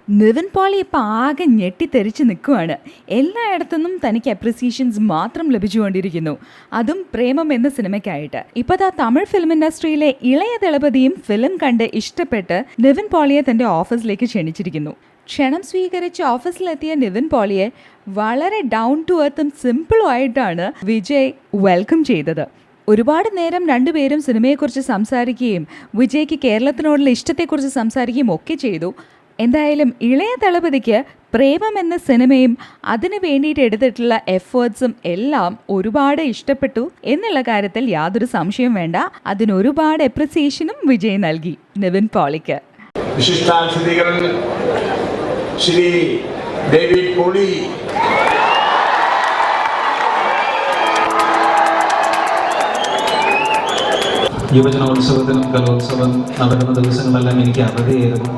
നിവിൻ പോളി ഇപ്പം ആകെ ഞെട്ടിത്തെറിച്ച് നിൽക്കുവാണ്. എല്ലായിടത്തുനിന്നും തനിക്ക് അപ്രിസിയേഷൻസ് മാത്രം ലഭിച്ചുകൊണ്ടിരിക്കുന്നു, അതും പ്രേമം എന്ന സിനിമയ്ക്കായിട്ട്. ഇപ്പോൾ തമിഴ് ഫിലിം ഇൻഡസ്ട്രിയിലെ ഇളയ ദളപതിയും ഫിലിം കണ്ട് ഇഷ്ടപ്പെട്ട് നിവിൻ പോളിയെ തൻ്റെ ഓഫീസിലേക്ക് ക്ഷണിച്ചിരിക്കുന്നു. ക്ഷണം സ്വീകരിച്ച് ഓഫീസിലെത്തിയ നിവിൻ പോളിയെ വളരെ ഡൗൺ ടു എർത്തും സിമ്പിളും ആയിട്ടാണ് വിജയ് വെൽക്കം ചെയ്തത്. ഒരുപാട് നേരം രണ്ടുപേരും സിനിമയെക്കുറിച്ച് സംസാരിക്കുകയും വിജയ്ക്ക് കേരളത്തിനോടുള്ള ഇഷ്ടത്തെക്കുറിച്ച് സംസാരിക്കുകയും ഒക്കെ ചെയ്തു. എന്തായാലും ഇളയ ദളപതിക്ക് പ്രേമം എന്ന സിനിമയും അതിനു വേണ്ടിയിട്ട് എടുത്തിട്ടുള്ള എഫേർട്സും എല്ലാം ഒരുപാട് ഇഷ്ടപ്പെട്ടു എന്നുള്ള കാര്യത്തിൽ യാതൊരു സംശയവും വേണ്ട. അതിനൊരുപാട് അപ്രിസിയേഷനും വിജയ് നൽകി നിവിൻ പോളിക്ക്. വിശിഷ്ടാതിഥികൾ ശ്രീ ഡേവിഡ് പോളി, യുവജനോത്സവത്തിനും കലോത്സവം നടക്കുന്ന ദിവസങ്ങളെല്ലാം എനിക്ക് അവധിയായിരുന്നു.